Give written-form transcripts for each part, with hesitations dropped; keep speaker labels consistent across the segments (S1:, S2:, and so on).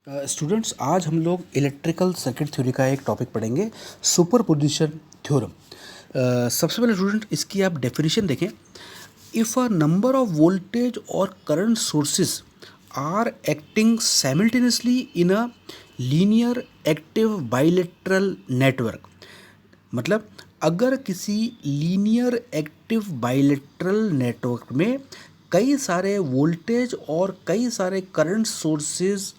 S1: Students, आज हम लोग इलेक्ट्रिकल सर्किट थ्योरी का एक टॉपिक पढ़ेंगे, सुपरपोजिशन थ्योरम। सबसे पहले स्टूडेंट इसकी आप डेफिनेशन देखें। If a number of voltage or current sources are acting simultaneously in a linear active bilateral network, मतलब अगर किसी लीनियर एक्टिव बाइलेटरल नेटवर्क में कई सारे वोल्टेज और कई सारे करंट सोर्सेज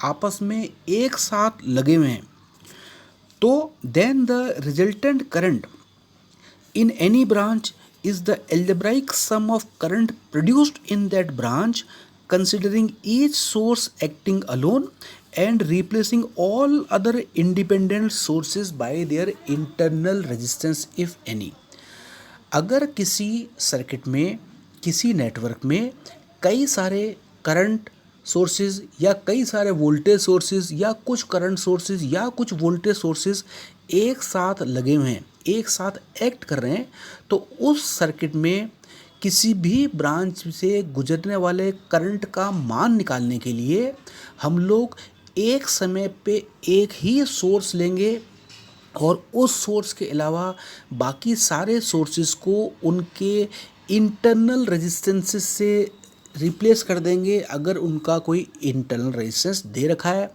S1: आपस में एक साथ लगे हुए हैं, तो then the resultant current in any branch is the algebraic sum of current produced in that branch, considering each source acting alone and replacing all other independent sources by their internal resistance if any। अगर किसी circuit में, किसी network में कई सारे current sources या कई सारे वोल्टेज सोर्सेज या कुछ करंट सोर्सेज या कुछ वोल्टेज सोर्सेज एक साथ लगे हुए हैं, एक साथ एक्ट कर रहे हैं, तो उस सर्किट में किसी भी ब्रांच से गुजरने वाले करंट का मान निकालने के लिए हम लोग एक समय पे एक ही सोर्स लेंगे और उस सोर्स के अलावा बाकी सारे सोर्सेज को उनके इंटरनल रेजिस्टेंसेस से रिप्लेस कर देंगे अगर उनका कोई इंटरनल रेजिस्टेंस दे रखा है।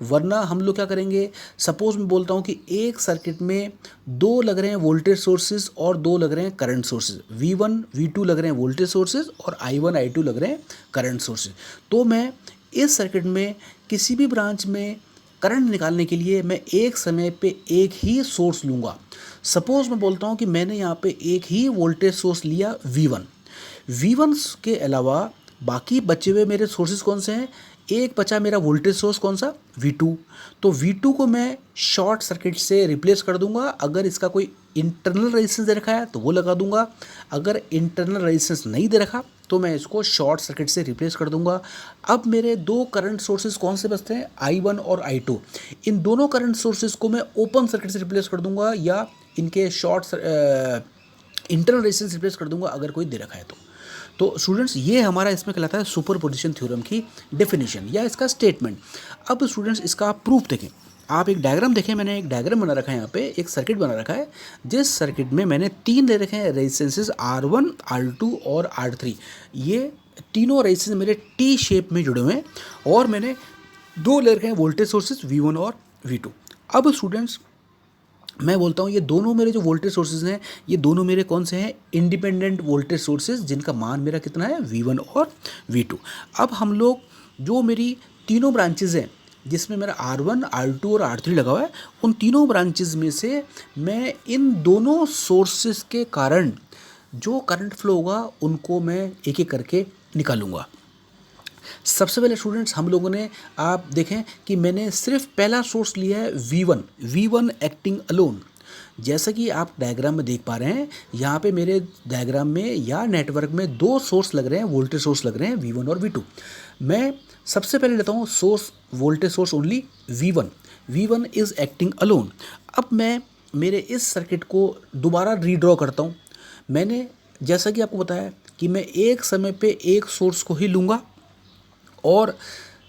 S1: वरना हम लोग क्या करेंगे, सपोज मैं बोलता हूँ कि एक सर्किट में दो लग रहे हैं वोल्टेज सोर्सेज और दो लग रहे हैं करंट सोर्सेज, V1 V2 लग रहे हैं वोल्टेज सोर्सेज और I1 I2 लग रहे हैं करंट सोर्सेज। तो मैं इस सर्किट में किसी भी ब्रांच में करंट निकालने के लिए मैं एक समय पे एक ही सोर्स लूँगा। सपोज मैं बोलता हूँ कि मैंने यहाँ पे एक ही वोल्टेज सोर्स लिया V1 के अलावा बाकी बचे हुए मेरे सोर्सेज कौन से हैं, एक बचा मेरा वोल्टेज सोर्स कौन सा, V2। तो V2 को मैं शॉर्ट सर्किट से रिप्लेस कर दूंगा। अगर इसका कोई इंटरनल रेजिस्टेंस दे रखा है तो वो लगा दूंगा, अगर इंटरनल रेजिस्टेंस नहीं दे रखा तो मैं इसको शॉर्ट सर्किट से रिप्लेस कर दूंगा। अब मेरे दो करंट सोर्सेज कौन से बचते हैं, I1 और I2। इन दोनों करंट सोर्सेज को मैं ओपन सर्किट से रिप्लेस कर दूंगा या इनके शॉर्ट इंटरनल रेजिस्टेंस रिप्लेस कर दूंगा अगर कोई दे रखा है तो स्टूडेंट्स ये हमारा इसमें कहलाता है सुपरपोजिशन थ्योरम की डेफिनेशन या इसका स्टेटमेंट। अब स्टूडेंट्स इसका प्रूफ देखें। आप एक डायग्राम देखें, मैंने एक डायग्राम बना रखा है, यहाँ पे एक सर्किट बना रखा है जिस सर्किट में मैंने तीन ले रखे हैं रेजिस्टेंसेस R1 R2 और R3। ये तीनों रेजिस्टेंस मेरे टी शेप में जुड़े हुए हैं और मैंने दो ले रखे हैं वोल्टेज सोर्सेज V1 और V2। अब स्टूडेंट्स मैं बोलता हूँ ये दोनों मेरे जो वोल्टेज सोर्सेज हैं, ये दोनों मेरे कौन से हैं, इंडिपेंडेंट वोल्टेज सोर्सेज जिनका मान मेरा कितना है, V1 और V2। अब हम लोग जो मेरी तीनों ब्रांचेज हैं जिसमें मेरा R1 R2 और R3 लगा हुआ है, उन तीनों ब्रांचेज में से मैं इन दोनों सोर्सेज के कारण जो करंट फ्लो होगा उनको मैं एक एक करके निकालूंगा। सबसे पहले स्टूडेंट्स हम लोगों ने, आप देखें कि मैंने सिर्फ पहला सोर्स लिया है V1 एक्टिंग अलोन। जैसा कि आप डायग्राम में देख पा रहे हैं, यहाँ पे मेरे डायग्राम में या नेटवर्क में दो सोर्स लग रहे हैं, वोल्टेज सोर्स लग रहे हैं V1 और V2। मैं सबसे पहले लेता हूँ source, voltage source only V1 is acting alone. अब मैं मेरे इस सर्किट को दोबारा रीड्रॉ करता हूँ। मैंने जैसा कि आपको बताया कि मैं एक समय पे एक सोर्स को ही लूँगा और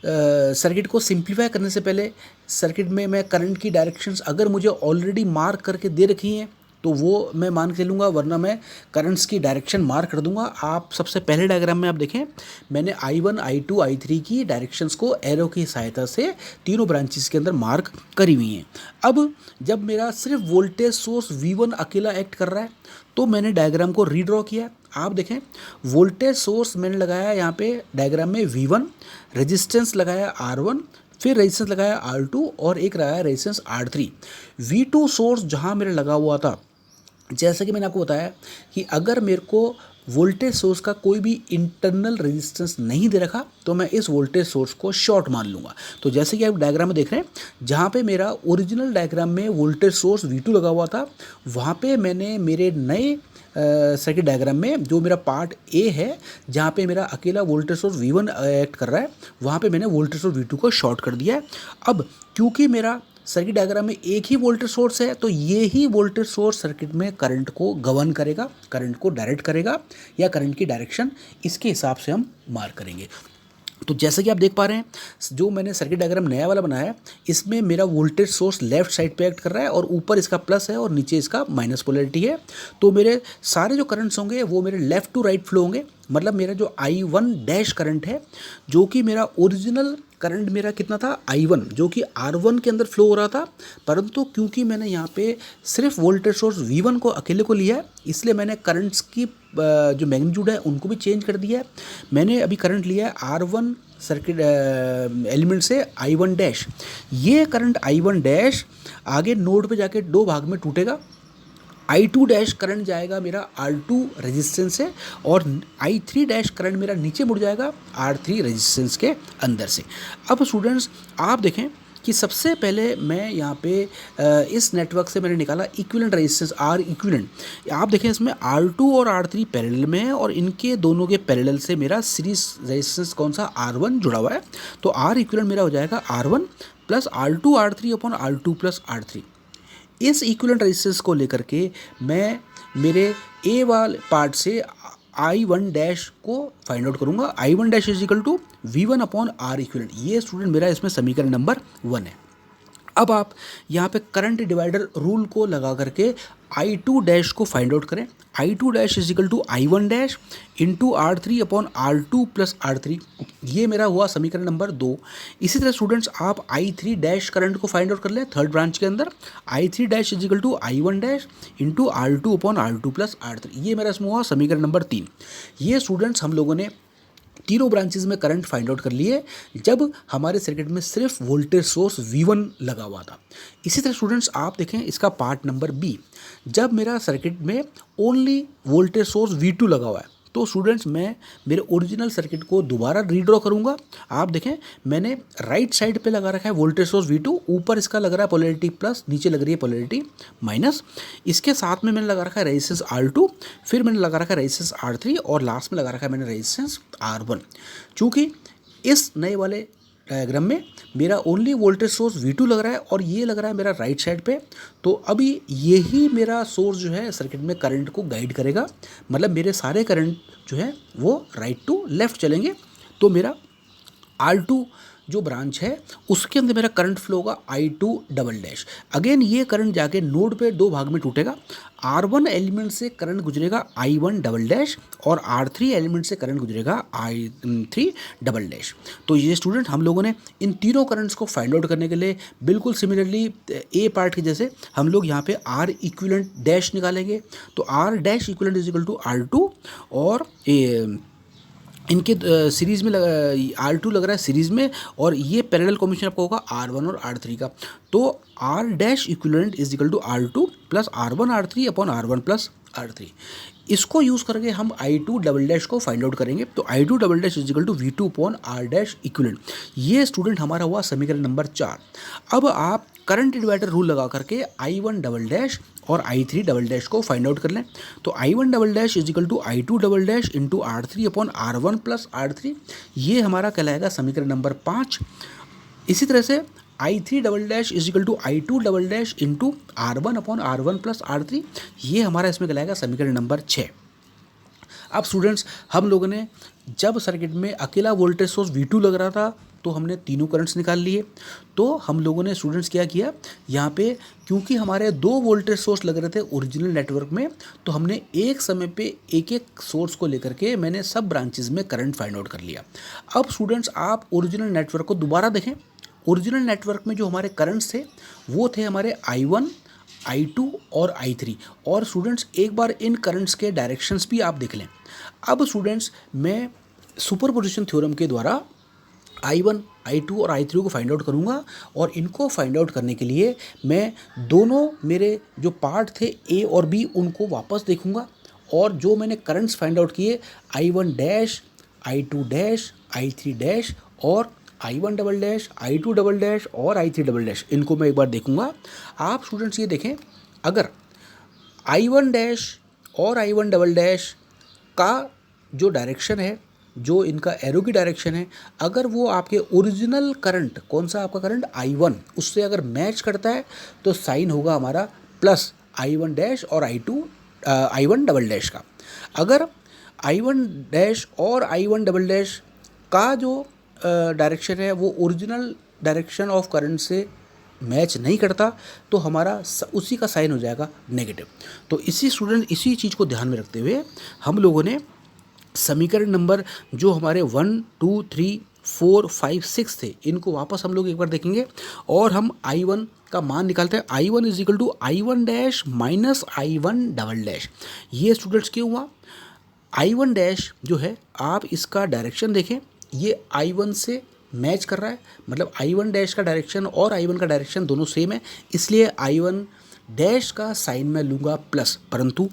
S1: सर्किट को सिंप्लीफाई करने से पहले सर्किट में मैं करंट की डायरेक्शंस अगर मुझे ऑलरेडी मार्क करके दे रखी हैं तो वो मैं मान के लूँगा, वरना मैं करंट्स की डायरेक्शन मार्क कर दूंगा। आप सबसे पहले डायग्राम में आप देखें, मैंने I1 I2 I3 की डायरेक्शंस को एरो की सहायता से तीनों ब्रांचेस के अंदर मार्क करी हुई हैं। अब जब मेरा सिर्फ वोल्टेज सोर्स V1 अकेला एक्ट कर रहा है तो मैंने डायग्राम को रीड्रॉ किया। आप देखें वोल्टेज सोर्स मैंने लगाया यहाँ पे डायग्राम में V1, रेजिस्टेंस लगाया R1, फिर रेजिस्टेंस लगाया R2 और एक लगाया रेजिस्टेंस R3। V2 सोर्स जहाँ मेरा लगा हुआ था, जैसा कि मैंने आपको बताया कि अगर मेरे को वोल्टेज सोर्स का कोई भी इंटरनल रेजिस्टेंस नहीं दे रखा तो मैं इस वोल्टेज सोर्स को शॉर्ट मान लूँगा। तो जैसे कि आप डायग्राम में देख रहे हैं, जहाँ पे मेरा ओरिजिनल डायग्राम में वोल्टेज सोर्स V2 लगा हुआ था, वहाँ पे मैंने मेरे नए सर्किट डायग्राम में जो मेरा पार्ट ए है, जहाँ पे मेरा अकेला वोल्टेज सोर्स V1 एक्ट कर रहा है, वहाँ पे मैंने वोल्टेज सोर्स V2 को शॉर्ट कर दिया है। अब क्योंकि मेरा सर्किट डायग्राम में एक ही वोल्टेज सोर्स है तो ये ही वोल्टेज सोर्स सर्किट में करंट को गवर्न करेगा, करंट को डायरेक्ट करेगा या करंट की डायरेक्शन इसके हिसाब से हम मार्क करेंगे। तो जैसे कि आप देख पा रहे हैं जो मैंने सर्किट डायग्राम नया वाला बनाया है, इसमें मेरा वोल्टेज सोर्स लेफ्ट साइड पे एक्ट कर रहा है और ऊपर इसका प्लस है और नीचे इसका माइनस पोलैरिटी है। तो मेरे सारे जो करंट्स होंगे वो मेरे लेफ़्ट टू राइट फ्लो होंगे। मतलब मेरा जो I1 डैश करंट है, जो कि मेरा ओरिजिनल करंट मेरा कितना था I1, जो कि R1 के अंदर फ्लो हो रहा था, परंतु क्योंकि मैंने यहाँ पे सिर्फ वोल्टेज सोर्स V1 को अकेले को लिया है, इसलिए मैंने करंट्स की जो मैग्नीट्यूड है उनको भी चेंज कर दिया है। मैंने अभी करंट लिया है R1 सर्किट एलिमेंट से I1 डैश। ये करंट I1 डैश आगे नोड पे जाके दो भाग में टूटेगा। I2 डैश करंट जाएगा मेरा R2 रेजिस्टेंस से और I3 डैश करंट मेरा नीचे मुड़ जाएगा R3 रेजिस्टेंस के अंदर से। अब स्टूडेंट्स आप देखें कि सबसे पहले मैं यहाँ पे इस नेटवर्क से मैंने निकाला इक्विवेलेंट रेजिस्टेंस R इक्विवेलेंट। आप देखें इसमें R2 और R3 पैरेलल में है और इनके दोनों के पैरेलल से मेरा सीरीज रेजिस्टेंस कौन सा R1 जुड़ा हुआ है। तो R इक्विवेलेंट मेरा हो जाएगा R1 plus R2 R3 upon R2 plus R3। इस इक्विवेलेंट रेजिस्टेंस को लेकर के मैं मेरे ए वाले पार्ट से I1 डैश को फाइंड आउट करूंगा। I1 dash is equal to V1 upon R equivalent. ये स्टूडेंट मेरा इसमें समीकरण नंबर 1 है। अब आप यहाँ पे करंट डिवाइडर रूल को लगा करके I2 डैश को फाइंड आउट करें। I2 dash is equal to I1 dash into R3 upon R2 plus R3। ये मेरा हुआ समीकरण नंबर 2। इसी तरह स्टूडेंट्स आप I3 डैश करंट को फाइंड आउट कर लें थर्ड ब्रांच के अंदर। I3 dash is equal to I1 dash into R2 upon R2 plus R3। ये मेरा इसमें हुआ समीकरण नंबर 3। ये स्टूडेंट्स हम लोगों ने तीनों ब्रांचेज में करंट फाइंड आउट कर लिए जब हमारे सर्किट में सिर्फ वोल्टेज सोर्स V1 लगा हुआ था। इसी तरह स्टूडेंट्स आप देखें इसका पार्ट नंबर बी, जब मेरा सर्किट में ओनली वोल्टेज सोर्स V2 लगा हुआ है, तो स्टूडेंट्स मैं मेरे ओरिजिनल सर्किट को दोबारा रीड्रॉ करूंगा। आप देखें मैंने राइट साइड पे लगा रखा है वोल्टेज सोर्स V2, ऊपर इसका लग रहा है पोलैरिटी प्लस, नीचे लग रही है पोलैरिटी माइनस। इसके साथ में मैंने लगा रखा है रेजिस्टेंस R2, फिर मैंने लगा रखा है रेजिस्टेंस R3 और लास्ट में लगा रखा है मैंने रेजिस्टेंस R1। चूँकि इस नए वाले डायग्राम में मेरा ओनली वोल्टेज सोर्स V2 लग रहा है और ये लग रहा है मेरा राइट साइड पे, तो अभी यही मेरा सोर्स जो है सर्किट में करंट को गाइड करेगा। मतलब मेरे सारे करंट जो है वो राइट टू लेफ्ट चलेंगे। तो मेरा R2 जो ब्रांच है उसके अंदर मेरा करंट फ्लो होगा I2 डबल डैश। अगेन ये करंट जाके नोड पे दो भाग में टूटेगा। R1 एलिमेंट से करंट गुजरेगा I1 डबल डैश और R3 एलिमेंट से करंट गुजरेगा I3 डबल डैश। तो ये स्टूडेंट हम लोगों ने इन तीनों करंट्स को फाइंड आउट करने के लिए बिल्कुल सिमिलरली ए पार्ट के जैसे हम लोग यहाँ पे R इक्विवेलेंट डैश निकालेंगे। तो R dash equivalent is equal to R2 और इनके सीरीज़ में R2 लग रहा है सीरीज़ में और ये पैरेलल कॉम्बिनेशन आपका होगा R1 और R3 का। तो R dash equivalent is equal to R2 plus R1 R3 upon R1 plus R3। इसको यूज़ करके हम I2 डबल डैश को फाइंड आउट करेंगे। तो I2 double dash is equal to V2 upon R dash equivalent. ये student हमारा हुआ समीकरण नंबर 4। अब आप करंट डिवाइडर रूल लगा करके I1 डबल डैश और I3 डबल डैश को फाइंड आउट कर लें। तो I1 double dash is equal to I2 double dash into R3 upon R1 plus R3। ये हमारा कहलाएगा समीकरण नंबर 5। इसी तरह से I3 double dash is equal to I2 double dash into R1 upon R1 plus R3। ये हमारा इसमें कहलाएगा समीकरण नंबर 6। अब स्टूडेंट्स हम लोगों ने जब सर्किट में अकेला वोल्टेज सोर्स V2 लग रहा था तो हमने तीनों करंट्स निकाल लिए। तो हम लोगों ने स्टूडेंट्स क्या किया, यहाँ पे क्योंकि हमारे दो वोल्टेज सोर्स लग रहे थे ओरिजिनल नेटवर्क में, तो हमने एक समय पे एक एक सोर्स को लेकर के मैंने सब ब्रांचेस में करंट फाइंड आउट कर लिया। अब स्टूडेंट्स आप ओरिजिनल नेटवर्क को दोबारा देखें। ओरिजिनल नेटवर्क में जो हमारे करंट्स थे वो थे हमारे I1, I2 और I3। और स्टूडेंट्स एक बार इन करंट्स के डायरेक्शंस भी आप देख लें। अब स्टूडेंट्स मैं सुपरपोजिशन थ्योरम के द्वारा I1, I2 और I3 को फाइंड आउट करूँगा और इनको फाइंड आउट करने के लिए मैं दोनों मेरे जो पार्ट थे A और B उनको वापस देखूँगा और जो मैंने करंट्स फाइंड आउट किए I1 dash, I2 dash, I3 dash और I1 double dash, I2 double dash और I3 डबल डैश, इनको मैं एक बार देखूँगा। आप स्टूडेंट्स ये देखें, अगर I1 डैश और I1 डबल डैश का जो डायरेक्शन है, जो इनका एरो की डायरेक्शन है, अगर वो आपके ओरिजिनल करंट कौन सा आपका करंट I1 उससे अगर मैच करता है तो साइन होगा हमारा प्लस I1 डैश और I1 डबल डैश का। अगर I1 डैश और I1 डबल डैश का जो डायरेक्शन है वो ओरिजिनल डायरेक्शन ऑफ करंट से मैच नहीं करता तो हमारा उसी का साइन हो जाएगा नेगेटिव। तो इसी चीज़ को ध्यान में रखते हुए हम लोगों ने समीकरण नंबर जो हमारे 1, 2, 3, 4, 5, 6 थे, इनको वापस हम लोग एक बार देखेंगे और हम I1 का मान निकालते हैं। I1 is equal to I1 dash minus I1 double dash. ये स्टूडेंट्स क्यों हुआ? I1 डैश जो है, आप इसका डायरेक्शन देखें, ये I1 से मैच कर रहा है, मतलब I1 डैश का डायरेक्शन और I1 का डायरेक्शन दोनों सेम है, इसलिए I1 डैश का साइन मैं लूँगा प्लस। परंतु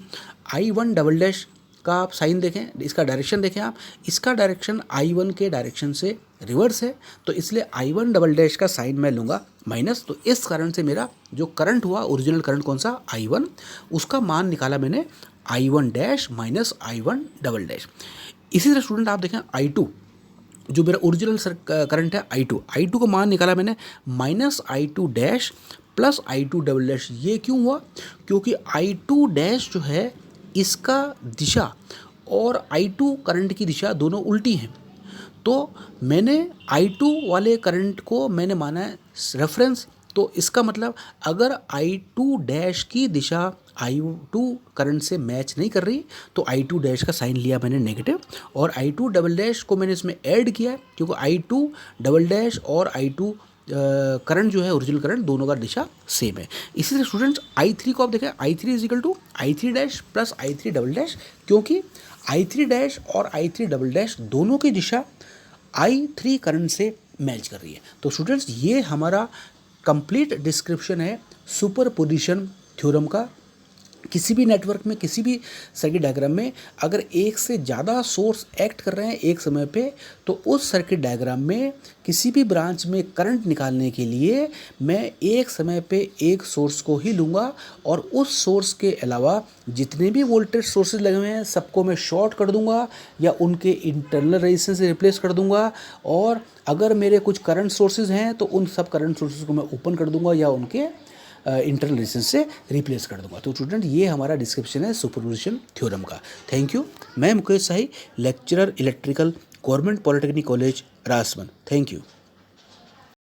S1: I1 डबल डैश का आप साइन देखें, इसका डायरेक्शन देखें आप, इसका डायरेक्शन I1 के डायरेक्शन से रिवर्स है, तो इसलिए I1 डबल डैश का साइन मैं लूँगा माइनस। तो इस कारण से मेरा जो करंट हुआ, ओरिजिनल करंट कौन सा, I1, उसका मान निकाला मैंने I1 dash minus I1 double dash. इसी तरह स्टूडेंट आप देखें I2, जो मेरा ओरिजिनल करंट है I2 का मान निकाला मैंने minus I2 dash plus I2 double dash. ये क्यों हुआ? क्योंकि I2 डैश जो है इसका दिशा और I2 करंट की दिशा दोनों उल्टी हैं, तो मैंने I2 वाले करंट को मैंने माना है रेफरेंस। तो इसका मतलब अगर I2 डैश की दिशा I2 करंट से मैच नहीं कर रही तो I2 डैश का साइन लिया मैंने नेगेटिव, और I2 डबल डैश को मैंने इसमें ऐड किया है क्योंकि I2 डबल डैश और I2 करंट जो है ओरिजिनल करंट दोनों का दिशा सेम है। इसी तरह स्टूडेंट्स I3 को आप देखें, I3 is equal to I3 dash plus I3 double dash, क्योंकि I3 डैश और I3 डबल डैश दोनों की दिशा I3 करंट से मैच कर रही है। तो स्टूडेंट्स ये हमारा कंप्लीट डिस्क्रिप्शन है सुपरपोजिशन थ्योरम का। किसी भी नेटवर्क में, किसी भी सर्किट डायग्राम में अगर एक से ज़्यादा सोर्स एक्ट कर रहे हैं एक समय पे, तो उस सर्किट डायग्राम में किसी भी ब्रांच में करंट निकालने के लिए मैं एक समय पे एक सोर्स को ही लूँगा, और उस सोर्स के अलावा जितने भी वोल्टेज सोर्सेज लगे हुए हैं सबको मैं शॉर्ट कर दूँगा या उनके इंटरनल रेजिस्टेंस से रिप्लेस कर दूँगा, और अगर मेरे कुछ करंट सोर्सेज हैं तो उन सब करंट सोर्सेज को मैं ओपन कर दूँगा या उनके इंटरनल रेजिस्टेंस से रिप्लेस कर दूंगा। तो स्टूडेंट ये हमारा डिस्क्रिप्शन है सुपरपोजिशन थ्योरम का। Thank you. मैं Mukesh Shahi, lecturer electrical, government polytechnic college Rajsamand. Thank you.